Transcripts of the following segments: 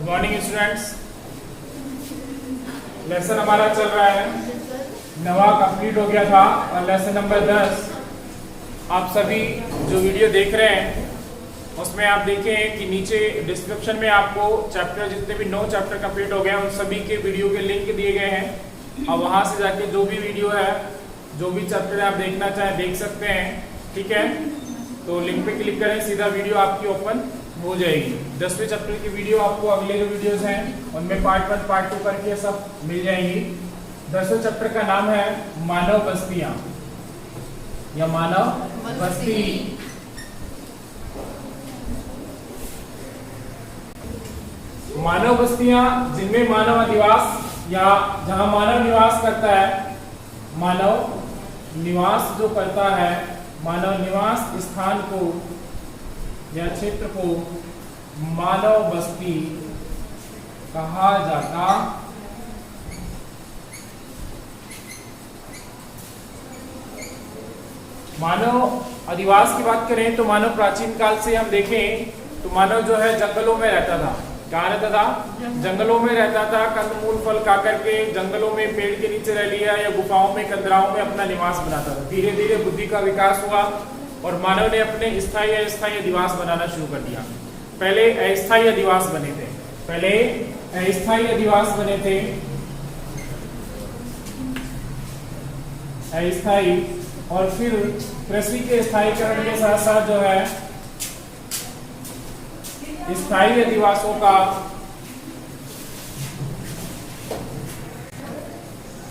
Morning students, lesson हमारा चल रहा है, नवा कंप्लीट हो गया था और लेसन नंबर 10 आप सभी जो वीडियो देख रहे हैं उसमें आप देखें कि नीचे डिस्क्रिप्शन में आपको चैप्टर जितने भी 9 चैप्टर कंप्लीट हो गए हैं उन सभी के वीडियो के लिंक दिए गए हैं और वहां से जाके जो भी वीडियो है, जो भी चैप्टर आप देखना चाहें देख सकते हैं। ठीक है, तो लिंक पे क्लिक करें, सीधा वीडियो आपकी ओपन हो जाएगी। 10वें चैप्टर की वीडियो आपको अगले जो वीडियोस हैं उनमें पार्ट 1 पार्ट 2 करके सब मिल जाएंगी। 10वें चैप्टर का नाम है मानव बस्तियां या मानव बस्ती। मानव बस्तियां जिनमें मानव अधिवास या जहां मानव निवास करता है, मानव निवास जो करता है, मानव निवास स्थान को या क्षेत्र को मानव बस्ती कहा जाता मानव अधिवास की बात करें तो मानव प्राचीन काल से हम देखें तो मानव जो है जंगलों में रहता था। कहाँ रहता था? जंगलों में रहता था। कंदमूल फल खा करके जंगलों में पेड़ के नीचे रह लिया या गुफाओं में कंदराओं में अपना निवास बनाता था। धीरे धीरे बुद्धि का विकास हुआ और मानव ने अपने स्थायी अस्थायी अधिवास बनाना शुरू कर दिया। पहले अस्थायी अधिवास बने थे, पहले अस्थायी अधिवास बने थे, अस्थायी, और फिर कृषि के स्थायीकरण के साथ साथ जो है स्थायी अधिवासों का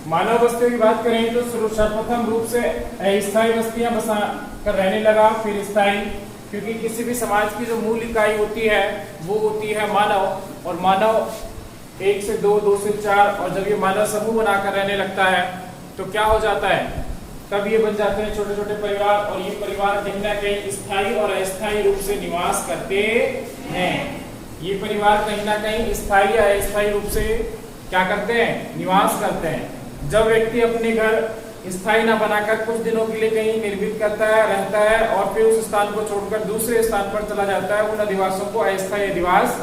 मानव बस्तियों की बात करें तो सर्वप्रथम रूप से अस्थायी बस्तियां बसा कर रहने लगा, फिर स्थायी, क्योंकि किसी भी समाज की जो मूल इकाई होती है वो होती है मानव, और मानव 1 से 2, 2 से 4, और जब ये मानव समूह बनाकर रहने लगता है तो क्या हो जाता है, तब ये बन जाते हैं छोटे छोटे परिवार, और ये परिवार कहीं ना कहीं स्थायी और अस्थायी रूप से निवास करते हैं। ये परिवार कहीं ना कहीं स्थायी या अस्थायी रूप से क्या करते हैं, निवास करते हैं। जब व्यक्ति अपने घर स्थायी ना बनाकर कुछ दिनों के लिए कहीं निर्मित करता है, रहता है और फिर उस स्थान को छोड़कर दूसरे स्थान पर चला जाता है, उन अधिवासों को अस्थायी अधिवास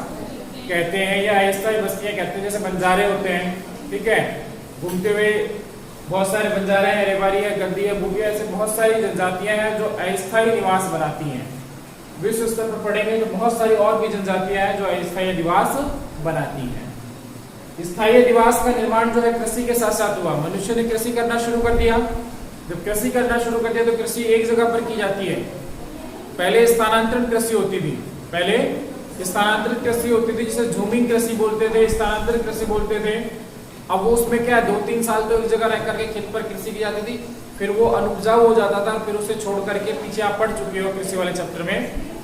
कहते हैं या अस्थायी बस्तियां कहते हैं। जैसे बंजारे होते हैं, ठीक है, घूमते हुए बहुत सारे बंजारे हैं, रेवाड़ी है, गद्दी है, बुगिया, ऐसे बहुत सारी जनजातियां हैं जो अस्थायी निवास बनाती हैं। विश्व स्तर पर पढ़ेंगे तो बहुत सारी और भी जनजातियां हैं जो अस्थायी अधिवास बनाती हैं। स्थायी अधिवास का निर्माण जो है कृषि के साथ साथ हुआ। मनुष्य ने कृषि करना शुरू कर दिया। जब कृषि करना शुरू कर दिया तो कृषि एक जगह पर की जाती है। पहले स्थानांतरण कृषि होती थी, पहले स्थानांतरित कृषि होती थी, जिसे झूमिंग कृषि बोलते थे, स्थानांतरित कृषि बोलते थे। अब वो उसमें क्या 2-3 साल तो एक जगह रह करके खेत पर कृषि की जाती थी, फिर वो अनुपजाऊ हो जाता था, फिर उसे छोड़ करके, पीछे आप पढ़ चुके हो कृषि वाले चैप्टर में,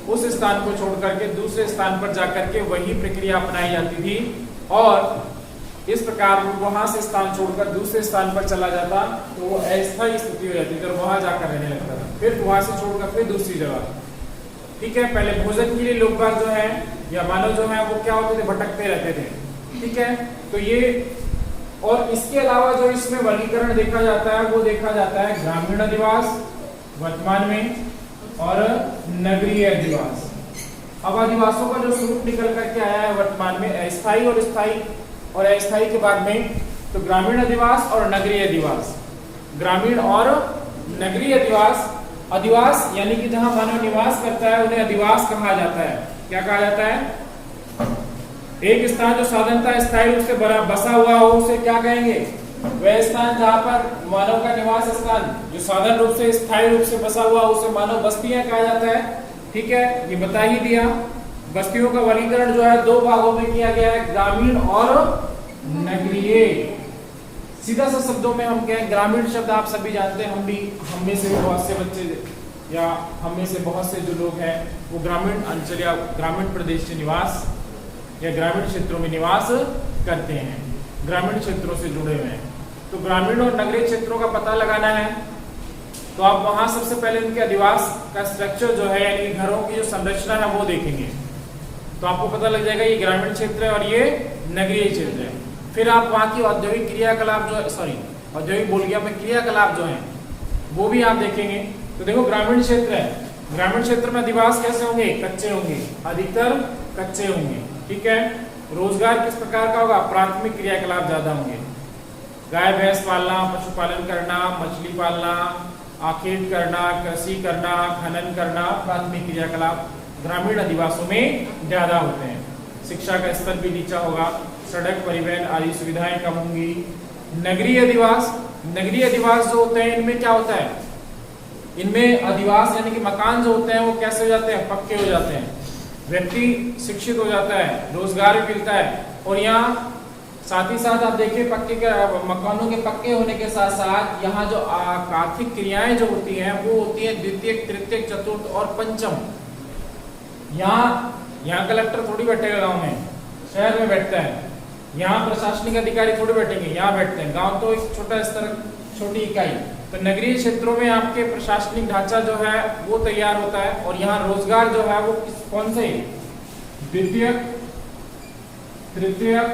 उस स्थान को छोड़ करके दूसरे स्थान पर जाकर के वही प्रक्रिया अपनाई जाती थी, और इस प्रकार वहां से स्थान छोड़कर दूसरे स्थान पर चला जाता तो वो अस्थायी स्थिति हो जाती थी और वहां जाकर रहने लगता था। फिर वहां से छोड़कर फिर दूसरी जगह। ठीक है, पहले भोजन के लिए लोग बाग जो है या मानव जो है वो क्या होते थे, भटकते रहते थे। ठीक है, तो ये, और इसके अलावा जो इसमें वर्गीकरण देखा जाता है वो देखा जाता है ग्रामीण अधिवास वर्तमान में और नगरीय अधिवास। अब अधिवासों का जो स्वरूप निकल करके आया है वर्तमान में अस्थायी और स्थायी, और अस्थायी के बाद में तो ग्रामीण अधिवास और नगरीय अधिवास। ग्रामीण और नगरीय अधिवास, अधिवास यानी कि जहां मानव निवास करता है उन्हें अधिवास कहा जाता है। क्या कहा जाता है? एक स्थान जो साधारणतः स्थायी रूप से बसा हुआ हो उसे क्या कहेंगे? वह स्थान जहां पर मानव का निवास स्थान जो साधारण रूप से स्थायी रूप से बसा हुआ उसे मानव बस्तियां कहा जाता है। ठीक है, ये बता ही दिया। बस्तियों का वर्गीकरण जो है 2 भागों में किया गया है, ग्रामीण और नगरीय। सीधा सा शब्दों में हम कहें, ग्रामीण शब्द आप सभी जानते हैं, हम में से बहुत से बच्चे या हम में से बहुत से जो लोग हैं वो ग्रामीण अंचल या ग्रामीण प्रदेश से निवास या ग्रामीण क्षेत्रों में निवास करते हैं, ग्रामीण क्षेत्रों से जुड़े हुए हैं। तो ग्रामीण और नगरीय क्षेत्रों का पता लगाना है तो आप वहां सबसे पहले उनके अधिवास का स्ट्रक्चर जो है यानी घरों की जो संरचना है वो देखेंगे तो आपको पता लग जाएगा ये ग्रामीण क्षेत्र है और ये नगरीय क्षेत्र है। फिर आप वहां की औद्योगिक क्रियाकलाप जो है, औद्योगिक बोल गया मैं, क्रियाकलाप जो है वो भी आप देखेंगे। तो देखो ग्रामीण क्षेत्र है, ग्रामीण क्षेत्र में अधिवास कैसे होंगे? कच्चे होंगे, अधिकतर कच्चे होंगे। ठीक है, रोजगार किस प्रकार का होगा? प्राथमिक क्रियाकलाप ज्यादा होंगे। गाय भैंस पालना, पशुपालन करना, मछली पालना, आखेट करना, कृषि करना, खनन करना, प्राथमिक क्रियाकलाप ग्रामीण अधिवासों में ज्यादा होते हैं। शिक्षा का स्तर भी नीचा होगा, सड़क परिवहन आदि सुविधाएं कम होंगी। नगरीय अधिवास, नगरीय अधिवास जो होते हैं इनमें क्या होता है? इनमें अधिवास यानी कि मकान जो होते हैं वो कैसे हो जाते हैं? पक्के हो जाते हैं। व्यक्ति शिक्षित हो जाता है, रोजगार भी मिलता है। और यहाँ साथ ही साथ आप देखिए पक्के के मकानों के पक्के होने के साथ साथ यहाँ जो आर्थिक क्रियाएं जो होती हैं वो होती है द्वितीयक, तृतीयक, चतुर्थ और पंचम। यहाँ कलेक्टर थोड़ी बैठेगा गांव में, शहर में बैठता है। यहाँ प्रशासनिक अधिकारी थोड़ी बैठेंगे, यहाँ बैठते हैं। गांव तो एक छोटा स्तर, छोटी इकाई। तो नगरीय क्षेत्रों में आपके प्रशासनिक ढांचा जो है वो तैयार होता है और यहाँ रोजगार जो है वो कौन से? द्वितीयक, तृतीयक,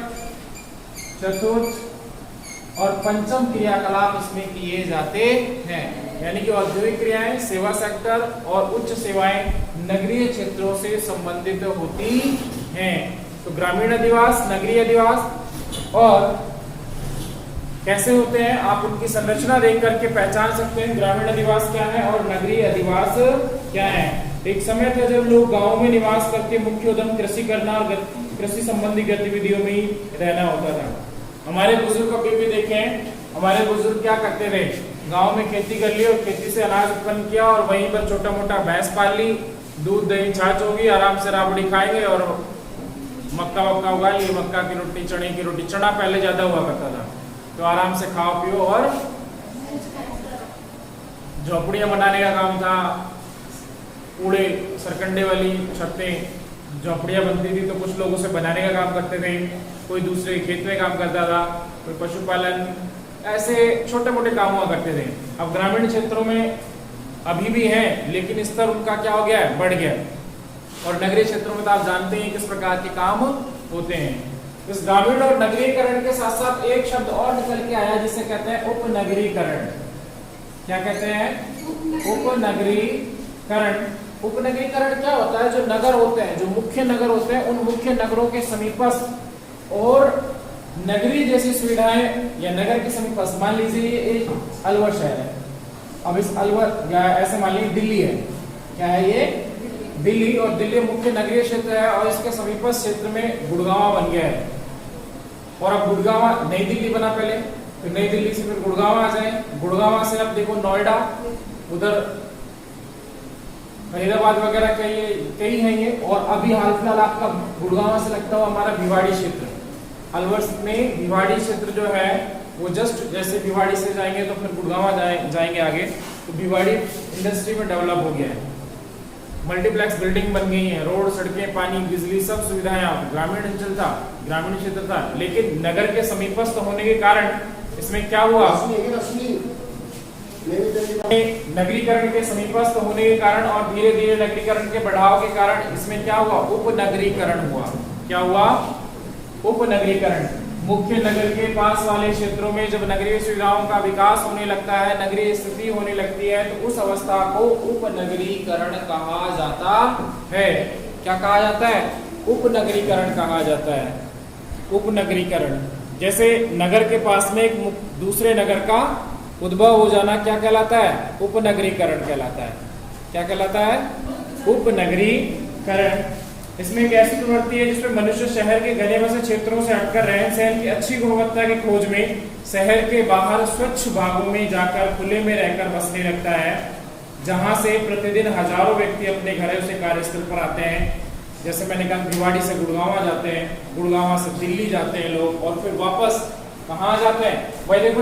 चतुर्थ और पंचम क्रियाकलाप इसमें किए जाते हैं। यानी कि औद्योगिक क्रियाएं, सेवा सेक्टर और उच्च सेवाएं नगरीय क्षेत्रों से संबंधित होती हैं। तो ग्रामीण अधिवास, नगरीय अधिवास और कैसे होते हैं आप उनकी संरचना देख करके पहचान सकते हैं ग्रामीण अधिवास क्या है और नगरीय अधिवास क्या है। एक समय था जब लोग गांव में निवास करके मुख्य उद्यम कृषि करना और कृषि संबंधी गतिविधियों में ही रहना होता था। हमारे बुजुर्ग अभी भी देखें, हमारे बुजुर्ग क्या करते थे? गांव में खेती कर ली और खेती से अनाज उत्पन्न किया और वहीं पर छोटा मोटा भैंस पाल ली, दूध दही छाछ होगी, आराम से राबड़ी खाएंगे और मक्का वक्का उगा लिए, मक्का की रोटी, चने की रोटी। चना पहले ज्यादा हुआ करता था, तो आराम से खाओ पियो। और झोपड़ियां बनाने का काम था, कूड़े सरकंडे वाली छतें झोपड़ियां बनती थी तो कुछ लोग उसे बनाने का काम करते थे, कोई दूसरे खेत में काम करता था, कोई पशुपालन, ऐसे छोटे मोटे काम हुआ करते थे। अब ग्रामीण क्षेत्रों में अभी भी है लेकिन स्तर उनका क्या हो गया है? बढ़ गया। और नगरीय क्षेत्रों में तो आप जानते हैं किस प्रकार के काम होते हैं। इस ग्रामीण और नगरीकरण के साथ साथ एक शब्द और निकल के आया जिसे कहते हैं उपनगरीकरण। क्या कहते हैं? उपनगरीकरण। उपनगरीकरण क्या होता है? जो नगर होते हैं, जो मुख्य नगर होते हैं, उन मुख्य नगरों के समीपस्थ और नगरी जैसी सुविधाएं या नगर के समीपस्थ, मान लीजिए एक अलवर शहर है, अब इस अलवर या ऐसे मान लीजिए दिल्ली है, क्या है ये? दिल्ली। और दिल्ली मुख्य नगरीय क्षेत्र है और इसके समीपस्थ क्षेत्र में गुड़गांव बन गया है। और अब गुड़गांव, नई दिल्ली बना पहले, फिर नई दिल्ली से फिर गुड़गांव आ जाए, गुड़गांव से अब देखो नोएडा, उधर फरीदाबाद वगैरह कई हैं ये। और अभी हाल फिलहाल आपका गुड़गांव से लगता हुआ हमारा भिवाड़ी क्षेत्र, अलवर में भिवाड़ी क्षेत्र जो है वो जस्ट जैसे भिवाड़ी से जाएंगे तो फिर गुड़गांव जाएंगे आगे, तो भिवाड़ी इंडस्ट्री में डेवलप हो गया है। मल्टीप्लेक्स बिल्डिंग बन गई है, रोड, सड़कें, पानी, बिजली, सब सुविधाएं। ग्रामीण अंचल था, ग्रामीण क्षेत्र था, लेकिन नगर के समीपस्थ होने के कारण इसमें क्या हुआ? नगरीकरण के समीपस्थ होने के कारण और धीरे धीरे नगरीकरण के बढ़ाव के कारण इसमें क्या हुआ? उपनगरीकरण हुआ। क्या हुआ? उपनगरीकरण। मुख्य नगर के पास वाले क्षेत्रों में जब नगरीय सुविधाओं का विकास होने लगता है, नगरीय स्थिति होने लगती है, तो उस अवस्था को उपनगरीकरण कहा जाता है। क्या कहा जाता है? उपनगरीकरण कहा जाता है। उपनगरीकरण, जैसे नगर के पास में एक दूसरे नगर का उद्भव हो जाना क्या कहलाता है? उपनगरीकरण कहलाता है। क्या कहलाता है? उपनगरीकरण। इसमें एक ऐसी प्रवृत्ति है जिसमें मनुष्य शहर के घने बसे क्षेत्रों से हटकर रहन सहन की अच्छी गुणवत्ता की खोज में शहर के बाहर स्वच्छ भागों में जाकर खुले में रहकर बसने लगता है, जहां से प्रतिदिन हजारों व्यक्ति अपने घरों से कार्यस्थल पर आते हैं। जैसे मैंने कहा भिवाड़ी से गुड़गांव जाते हैं, गुड़गांव से दिल्ली जाते हैं लोग, और फिर वापस कहाँ जाते हैं? वही देखो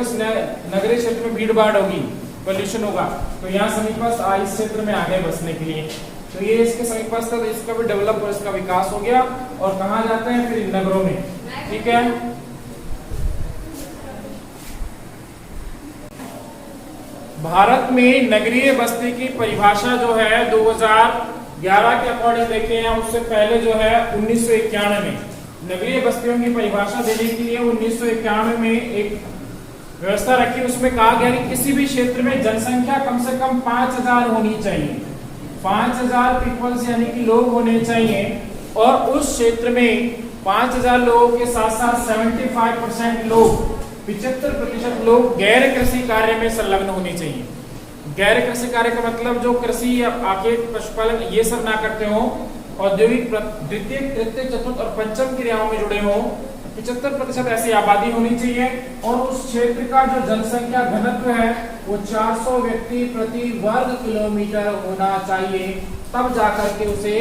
नगरीय क्षेत्र में भीड़ भाड़ होगी, पोल्यूशन होगा, तो यहाँ समीपस्थ इस क्षेत्र में आ गए बसने के लिए, तो ये इसके समीपस्थ था, तो इसका भी डेवलप और इसका विकास हो गया। और कहाँ जाते हैं? फिर नगरों में। ठीक है, भारत में नगरीय बस्ती की परिभाषा जो है 2011 के अकॉर्डिंग देखें या उससे पहले जो है 1991 में नगरीय बस्तियों की परिभाषा देने के लिए 1991 में एक व्यवस्था रखी। उसमें कहा गया कि किसी भी क्षेत्र में जनसंख्या कम से कम 5000 होनी चाहिए, 5000 पीपल्स यानी कि लोग होने चाहिए, और उस क्षेत्र में 5000 लोगों के साथ साथ 75% लोग, 75% लोग गैर कृषि कार्य में संलग्न होने चाहिए। गैर कृषि कार्य का मतलब जो कृषि या आखेट पशुपालन ये सब ना करते हो, औद्योगिक द्वितीय तृतीय चतुर्थ और पंचम क्रियाओं में जुड़े हो। 75% ऐसी आबादी होनी चाहिए और उस क्षेत्र का जो जनसंख्या घनत्व है वो 400 व्यक्ति प्रति वर्ग किलोमीटर होना चाहिए, तब जाकर के उसे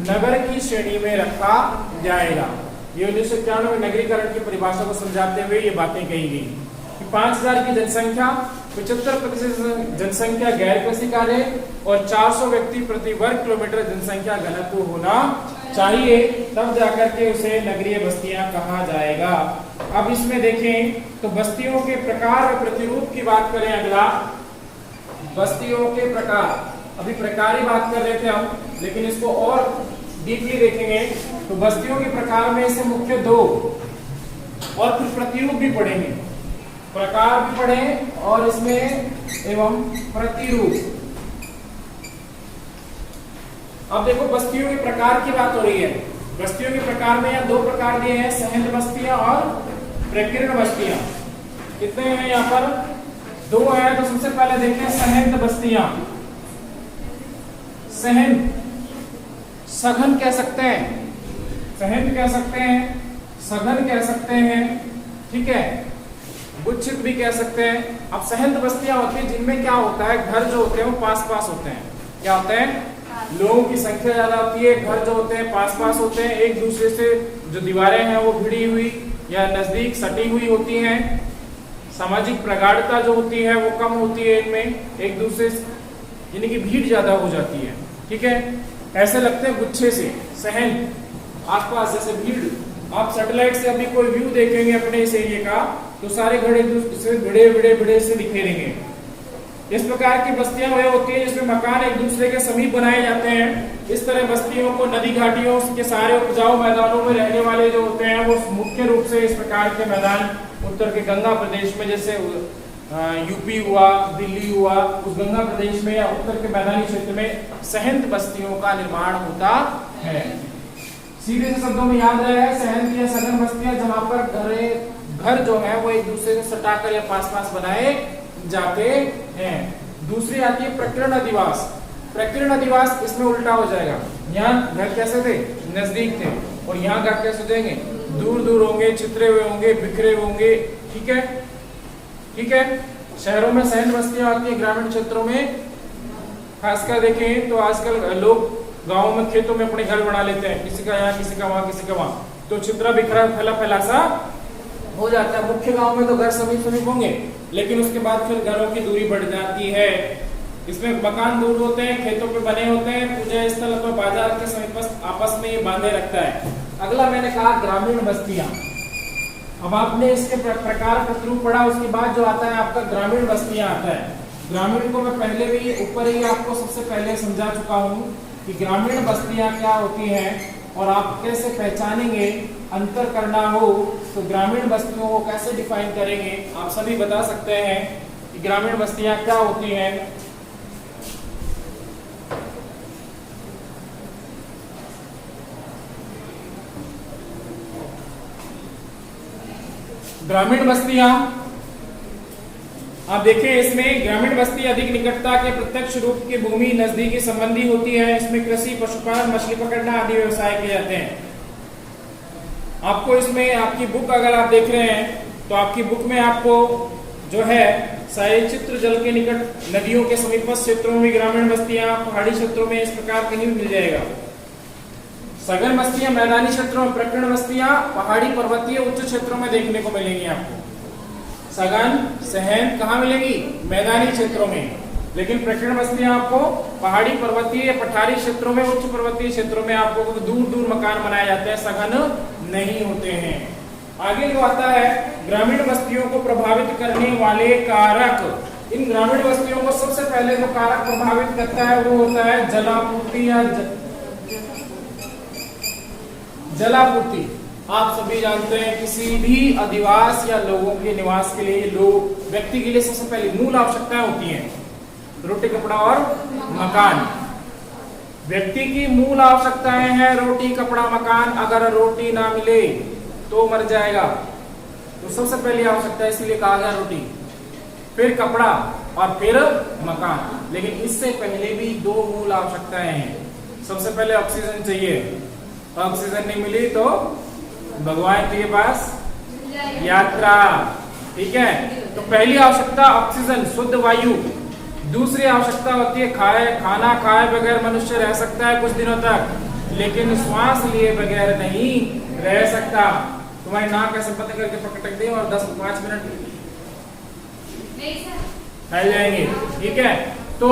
नगर की श्रेणी में रखा जाएगा। ये 1991 में नगरीकरण की परिभाषा को समझाते हुए ये बातें कही गई कि 5000 की जनसंख्या, 75% जनसंख्या गैर कृषि कार्य और 400 व्यक्ति प्रति वर्ग किलोमीटर जनसंख्या घनत्व होना चाहिए, तब जाकर के उसे नगरीय बस्तियां कहा जाएगा। अब इसमें देखें तो बस्तियों के प्रकार और प्रतिरूप की बात करें। अगला बस्तियों के प्रकार, अभी प्रकार ही बात कर रहे थे हम, लेकिन इसको और डीपली देखेंगे तो बस्तियों के प्रकार में से मुख्य 2 और फिर प्रतिरूप भी पढ़ेंगे। प्रकार भी पढ़े और इसमें एवं प्रतिरूप। अब देखो बस्तियों के प्रकार की बात हो रही है। बस्तियों के प्रकार में यहाँ 2 प्रकार दिए हैं, सहन बस्तियां और प्रकीर्ण बस्तियां। कितने हैं यहाँ पर? 2 है। तो सबसे पहले देखें सहन बस्तियां। सहन, सघन कह सकते हैं, सहन कह सकते हैं, सघन कह सकते हैं, ठीक है, गुच्छित भी कह सकते हैं। अब सहन बस्तियां होती है जिनमें क्या होता है, घर जो होते हैं वो पास पास होते हैं। क्या होते हैं? लोगों की संख्या ज्यादा होती है, घर जो होते हैं पास पास होते हैं, एक दूसरे से जो दीवारें हैं वो भिड़ी हुई या नजदीक सटी हुई होती हैं। सामाजिक प्रगाढ़ता जो होती है वो कम होती है इनमें, एक दूसरे यानी कि भीड़ ज्यादा हो जाती है, ठीक है। ऐसे लगते हैं गुच्छे से सहन, आसपास जैसे भीड़। आप सैटेलाइट से अभी कोई व्यू देखेंगे अपने इस एरिया का तो सारे घर एक दूसरे भिड़े भिड़े भिड़े से दिखेंगे। इस प्रकार की बस्तियां वह होती है जिसमें मकान एक दूसरे के समीप बनाए जाते हैं। इस तरह बस्तियों को नदी घाटियों के सारे उपजाऊ मैदानों में रहने वाले जो होते हैं वो मुख्य रूप से इस प्रकार के मैदान उत्तर के गंगा प्रदेश में, जैसे यूपी हुआ, दिल्ली हुआ, उस गंगा प्रदेश में या उत्तर के मैदानी क्षेत्र में सहन बस्तियों का निर्माण होता है। सीधे से शब्दों में याद रहे, सहन या सघन बस्तियां जहां पर घर जो है वो एक दूसरे से सटाकर या पास पास बनाए जाते हैं। दूसरी आती है प्रकीर्ण अधिवास। प्रकीर्ण अधिवास इसमें उल्टा हो जाएगा। यहाँ घर कैसे थे? नजदीक थे, और यहाँ घर कैसे जाएंगे? दूर दूर होंगे, छितरे हुए होंगे, बिखरे होंगे, ठीक है, ठीक है। शहरों में सहन बस्तियां आती है, ग्रामीण क्षेत्रों में खासकर देखें तो आजकल लोग गाँव में खेतों में अपने घर बना लेते हैं, किसी का यहाँ, किसी का वहां, किसी का वहां, तो चित्रा बिखरा फैला फैला सा हो जाता है। मुख्य गांव में तो घर समीप समीप होंगे, लेकिन उसके बाद फिर घरों की दूरी बढ़ जाती है। इसमें मकान दूर होते हैं, खेतों पे बने होते हैं, पूजा स्थल अथवा बाजार के समीप आपस में ये बांधे रखता है। अगला मैंने कहा ग्रामीण बस्तियां। अब आपने इसके प्रकार प्रतिरूप पढ़ा, उसके बाद जो आता है आपका ग्रामीण बस्तियां आता है। ग्रामीण को मैं पहले भी ऊपर ही आपको सबसे पहले समझा चुका हूँ कि ग्रामीण बस्तियां क्या होती हैं और आप कैसे पहचानेंगे। अंतर करना हो तो ग्रामीण बस्तियों को कैसे डिफाइन करेंगे, आप सभी बता सकते हैं कि ग्रामीण बस्तियां क्या होती हैं। ग्रामीण बस्तियां आप देखिए, इसमें ग्रामीण बस्ती अधिक निकटता के प्रत्यक्ष रूप की भूमि नजदीकी संबंधी होती है। इसमें कृषि, पशुपालन, मछली पकड़ना आदि व्यवसाय किए जाते हैं। आपको इसमें आपकी बुक अगर आप देख रहे हैं तो आपकी बुक में आपको जो है सारे चित्र जल के निकट नदियों के समीपस्थ क्षेत्रों में ग्रामीण बस्तियां, पहाड़ी क्षेत्रों में इस प्रकार कहीं भी मिल जाएगा। सघन बस्तियां मैदानी क्षेत्रों में, प्रकीर्ण बस्तियां पहाड़ी, पर्वतीय, उच्च क्षेत्रों में देखने को मिलेंगी आपको। सघन, सहन कहाँ मिलेगी? मैदानी क्षेत्रों में। लेकिन प्रकीर्ण बस्तियां आपको पहाड़ी, पर्वतीय या पठारी क्षेत्रों में, उच्च पर्वतीय क्षेत्रों में आपको दूर दूर मकान बनाए जाते हैं, सघन नहीं होते हैं। आगे जो आता है ग्रामीण बस्तियों को प्रभावित करने वाले कारक। इन ग्रामीण बस्तियों को सबसे पहले जो कारक प्रभावित करता है वो होता है जलापूर्ति या जलापूर्ति। आप सभी जानते हैं किसी भी अधिवास या लोगों के निवास के लिए, लोग व्यक्ति के लिए सबसे पहले मूल आवश्यकताएं होती हैं रोटी, कपड़ा और मकान। व्यक्ति की मूल आवश्यकताएं हैं रोटी, कपड़ा, मकान। अगर रोटी ना मिले तो मर जाएगा। तो सबसे पहली आवश्यकता इसलिए कहा गया रोटी, फिर कपड़ा और फिर मकान। लेकिन इससे पहले भी दो मूल आवश्यकताएं हैं। सबसे पहले ऑक्सीजन चाहिए, ऑक्सीजन नहीं मिली तो भगवान के पास यात्रा। ठीक है, तो पहली आवश्यकता ऑक्सीजन, शुद्ध वायु। दूसरी आवश्यकता होती है खाना खाए बगैर मनुष्य रह सकता है कुछ दिनों तक, लेकिन श्वास लिए बगैर नहीं रह सकता। तुम्हारी नाक ऐसे बंद करके पकड़ दे और 10-5 मिनट फैल जाएंगे। ठीक है, तो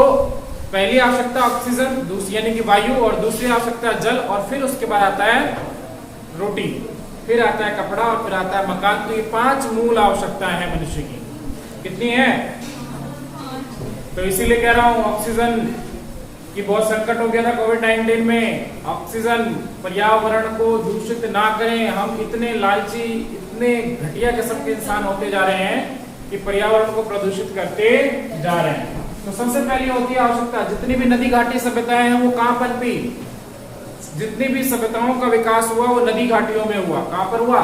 पहली आवश्यकता ऑक्सीजन, दूसरी यानी कि वायु, और दूसरी आवश्यकता जल, और फिर उसके बाद आता है रोटी, फिर आता है कपड़ा, और फिर आता है मकान। तो ये 5 मूल आवश्यकताएं हैं मनुष्य की। कितनी है? तो इसीलिए कह रहा हूं ऑक्सीजन की बहुत संकट हो गया था कोविड-19 में। ऑक्सीजन, पर्यावरण को दूषित ना करें। हम इतने लालची, इतने घटिया किस्म के इंसान होते जा रहे हैं कि पर्यावरण को प्रदूषित करते जा रहे हैं। तो सबसे पहली होती है आवश्यकता, जितनी भी नदी घाटी सभ्यताएं हैं वो कहां पनपी? जितनी भी सभ्यताओं का विकास हुआ वो नदी घाटियों में हुआ। कहां पर हुआ?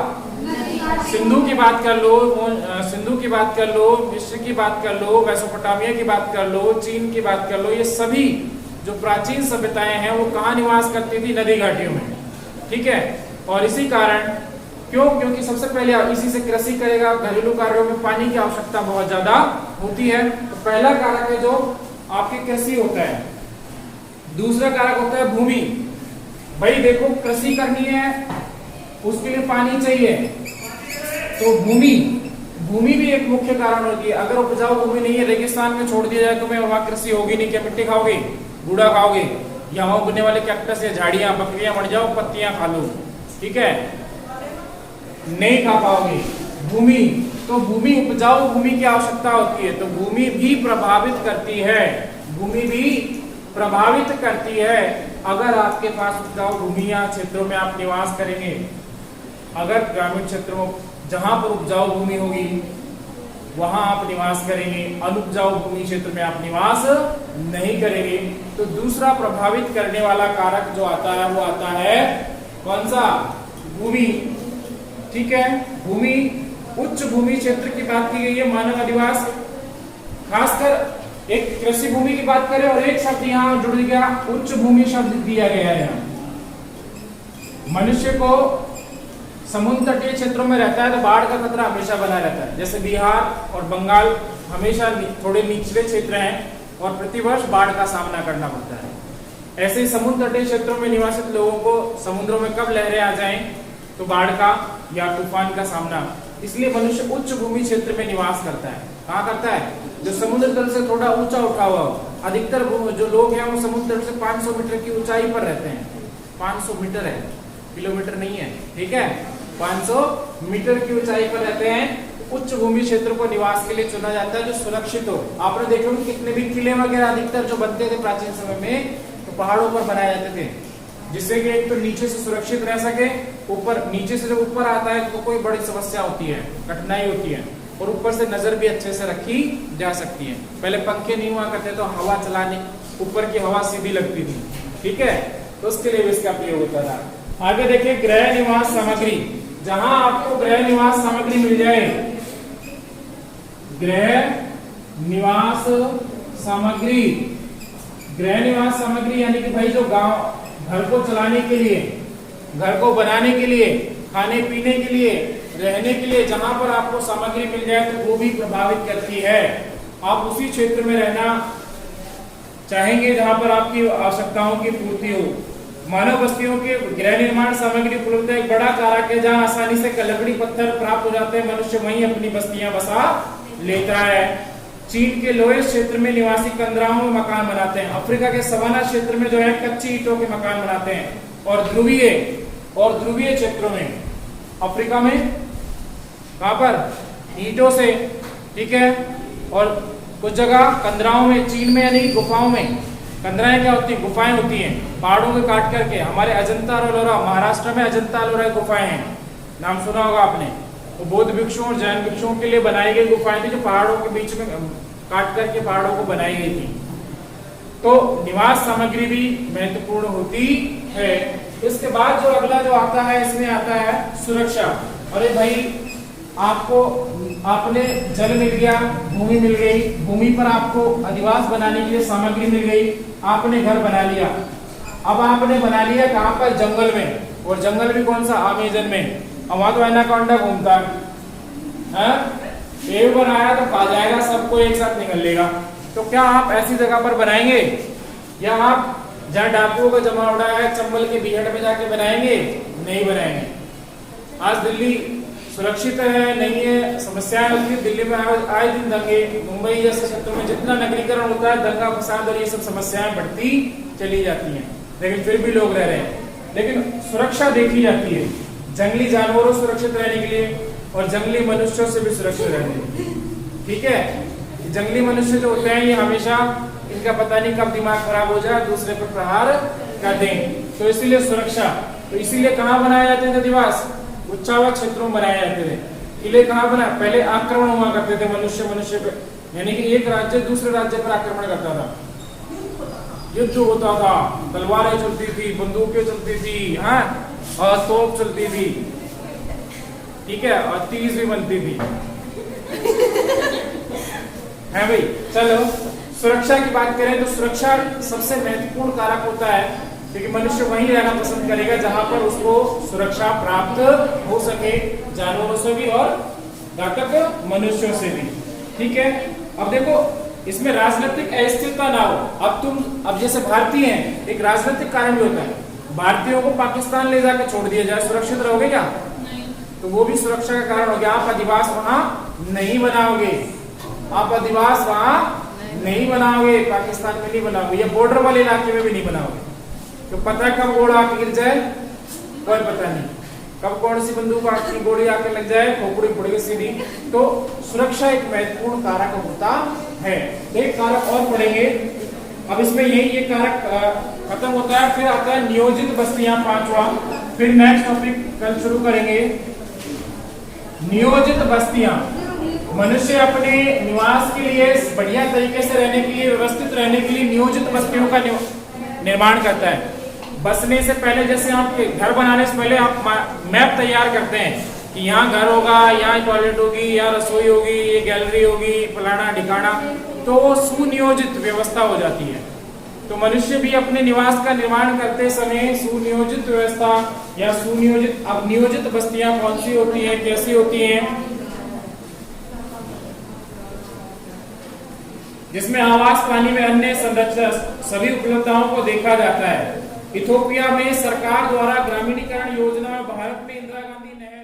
सिंधु की बात कर लो, सिंधु की बात कर लो, मिस्र की बात कर लो, मेसोपोटामिया की बात कर लो, चीन की बात कर लो। ये सभी जो प्राचीन सभ्यताएं हैं वो कहां निवास करती थी? नदी घाटियों में। ठीक है, और इसी कारण क्योंकि सबसे पहले इसी से कृषि करेगा। घरेलू कार्यों में पानी की आवश्यकता बहुत ज्यादा होती है। तो पहला कारक है जो आपकी कृषि होता है। दूसरा कारक होता है भूमि। भाई देखो, कृषि करनी है उसके लिए पानी चाहिए, तो भूमि भी एक मुख्य कारण होती है। अगर उपजाऊ भूमि नहीं है, रेगिस्तान में छोड़ दिया जाए तो वहां कृषि होगी नहीं। क्या मिट्टी खाओगे? बूढ़ा खाओगे, या वहां उगने वाले कैक्टस या झाड़ियां, बकरियां मर जाओ, पत्तियां खा लो। ठीक है, नहीं खा पाओगे। भूमि, तो भूमि, उपजाऊ भूमि की आवश्यकता होती है। तो भूमि भी प्रभावित करती है, भूमि भी प्रभावित करती है। अगर आपके पास उपजाऊ भूमि या क्षेत्रों में आप निवास करेंगे, अगर ग्रामीण क्षेत्रों जहां पर उपजाऊ भूमि होगी वहां आप निवास करेंगे, अनुपजाऊ भूमि क्षेत्र में आप निवास नहीं करेंगे। तो दूसरा प्रभावित करने वाला कारक जो आता है वो आता है कौन सा? भूमि। ठीक है, भूमि, उच्च भूमि क्षेत्र की बात की गई है। मानव अधिवास, खासकर एक कृषि भूमि की बात करें और एक शब्द यहाँ जुड़ गया, उच्च भूमि शब्द दिया गया है। मनुष्य को समुद्र तटीय क्षेत्रों में रहता है तो बाढ़ का खतरा हमेशा बना रहता है। जैसे बिहार और बंगाल हमेशा थोड़े निचले क्षेत्र हैं और प्रतिवर्ष बाढ़ का सामना करना पड़ता है। ऐसे ही समुद्र तटीय क्षेत्रों में निवासित लोगों को समुद्रों में कब लहरें आ जाएं तो बाढ़ का या तूफान का सामना, इसलिए मनुष्य उच्च भूमि क्षेत्र में निवास करता है। कहाँ करता है? जो समुद्र तल से थोड़ा ऊंचा उठा हुआ हो। अधिकतर जो लोग हैं वो समुद्र तल से 500 मीटर की ऊंचाई पर रहते हैं। 500 मीटर है, किलोमीटर नहीं है। ठीक है, 500 मीटर की ऊंचाई पर रहते हैं। उच्च भूमि क्षेत्र को निवास के लिए चुना जाता है जो सुरक्षित हो। आपने देखा होगा कितने भी किले वगैरह अधिकतर जो बनते थे प्राचीन समय में तो पहाड़ों पर बनाए जाते थे, जिससे कि एक तो नीचे से सुरक्षित रह सके, ऊपर नीचे से जब ऊपर आता है तो कोई बड़ी समस्या होती है, कठिनाई होती है, और ऊपर से नजर भी अच्छे से रखी जा सकती है। पहले पंखे नहीं हुआ करते तो हवा चलाने ऊपर की हवा सीधी लगती थी। ठीक है, तो उसके लिए इसका प्रयोग होता था। आगे देखिए, गृह निवास सामग्री। जहां आपको गृह निवास सामग्री मिल जाए, गृह निवास सामग्री, गृह निवास सामग्री यानी कि भाई जो गांव घर को चलाने के लिए, घर को बनाने के लिए, खाने पीने के लिए, रहने के लिए जहां पर आपको सामग्री मिल जाए तो वो भी प्रभावित करती है। आप उसी क्षेत्र में रहना चाहेंगे जहां पर आपकी आवश्यकताओं की पूर्ति हो। मानव बस्तियों के गृह निर्माण सामग्री उपलब्धता एक बड़ा कारक है। जहां आसानी से लकड़ी पत्थर प्राप्त हो जाते हैं, मनुष्य वहीं अपनी बस्तियां बसा लेता है। चीन के लोएस्ट क्षेत्र में निवासी कंदराओं में मकान बनाते हैं। अफ्रीका के सवाना क्षेत्र में जो है कच्ची ईंटों के मकान बनाते हैं। और ध्रुवीय क्षेत्रों में, अफ्रीका में कहां पर? ईंटों से। ठीक है, और कुछ जगह कंदराओं में, चीन में यानी गुफाओं में। कंदराएं क्या होती है? गुफाएं होती हैं पहाड़ों को काट करके। हमारे अजंता और एलोरा, महाराष्ट्र में अजंता एलोरा गुफाएं हैं, नाम सुना होगा आपने। वो बौद्ध भिक्षुओं और जैन भिक्षुओं के लिए बनाई गई गुफाएं थी जो पहाड़ों के बीच में काट करके पहाड़ों को बनाई गई थी। तो निवास सामग्री भी महत्वपूर्ण होती है। इसके बाद जो अगला जो आता है, इसमें आता है सुरक्षा। अरे भाई, आपको आपने जल मिल गया, भूमि मिल गई, भूमि पर आपको अधिवास बनाने के लिए सामग्री मिल गई, आपने घर बना लिया। अब आपने बना लिया कहाँ पर? जंगल में। और जंगल भी कौन सा? अमेजन में। अब वहां तो एनाकोंडा घूमता है, एक बार आया तो खा जाएगा, सबको एक साथ निकल लेगा। तो क्या आप ऐसी जगह पर बनाएंगे, या आप जहाँ डाकुओं का जमावड़ा है चंबल के बीहड़ में जाके बनाएंगे? नहीं बनाएंगे। आज दिल्ली सुरक्षित है नहीं है, समस्याएं होती है दिल्ली में, आए दिन दंगे। मुंबई जैसे क्षेत्रों में जितना नगरीकरण होता है, दंगा फसाद और ये सब समस्याएं बढ़ती चली जाती हैं, लेकिन फिर भी लोग रह रहे हैं। लेकिन सुरक्षा देखी जाती है, जंगली जानवरों सुरक्षित रहने के लिए और जंगली मनुष्यों से भी सुरक्षित रहने के लिए। ठीक है, जंगली मनुष्य जो होते हैं ये हमेशा, इनका पता नहीं कब दिमाग खराब हो जाए, दूसरे पर प्रहार कर दें, तो इसीलिए सुरक्षा। तो इसीलिए कहाँ बनाए जाते थे अधिवास? उच्चावत क्षेत्रों में बनाए जाते थे। किले कहाँ बना? पहले आक्रमण हुआ करते थे मनुष्य पे, यानी कि एक राज्य दूसरे राज्य पर आक्रमण करता था, युद्ध होता था, तलवारें चलती थी, बंदूकें चलती थी, हाँ, और तोप चलती थी, ठीक है, और तीस भी बनती थी, है भाई। चलो, सुरक्षा की बात करें तो सुरक्षा सबसे महत्वपूर्ण कारक होता है, क्योंकि मनुष्य वहीं रहना पसंद करेगा जहां पर उसको सुरक्षा प्राप्त हो सके, जानवरों से भी और घातक मनुष्यों से भी। ठीक है, अब देखो इसमें राजनीतिक अस्थिरता ना हो। अब जैसे भारतीय हैं, एक राजनीतिक कारण भी होता है, भारतीयों को पाकिस्तान ले जाकर छोड़ दिया जाए, सुरक्षित रहोगे क्या? नहीं। तो वो भी सुरक्षा का कारण हो गया। आप अधिवास वहां नहीं बनाओगे, आप अधिवास वहां नहीं बनाओगे, पाकिस्तान में नहीं बनाओगे, या बॉर्डर वाले इलाके में भी नहीं बनाओगे। तो पता है कब गोला आके गिर जाए, कोई पता नहीं, कब कौन सी बंदूक आपकी गोली आके लग जाए, खोपड़ी पड़ेगी सीधी। तो सुरक्षा एक महत्वपूर्ण कारक होता है। एक कारक और पढ़ेंगे, अब इसमें ये कारक खत्म होता है, फिर आता है नियोजित बस्तियां, पांचवा। फिर नेक्स्ट टॉपिक कल शुरू करेंगे, नियोजित बस्तियां। मनुष्य अपने निवास के लिए, बढ़िया तरीके से रहने के लिए, व्यवस्थित रहने के लिए नियोजित बस्तियों का निर्माण करता है। बसने से पहले, जैसे आप घर बनाने से पहले आप मैप तैयार करते हैं कि यहाँ घर होगा, यहाँ टॉयलेट होगी, यहाँ रसोई होगी, ये गैलरी होगी, फलाना ठिकाना, तो सुनियोजित व्यवस्था हो जाती है। तो मनुष्य भी अपने निवास का निर्माण करते समय सुनियोजित व्यवस्था या सुनियोजित, अब नियोजित बस्तियां कौन सी होती है, कैसी होती हैं? जिसमें आवास, पानी में अन्य संरचना सभी उपलब्धताओं को देखा जाता है। इथोपिया में सरकार द्वारा ग्रामीणीकरण योजना, भारत में इंदिरा गांधी नहर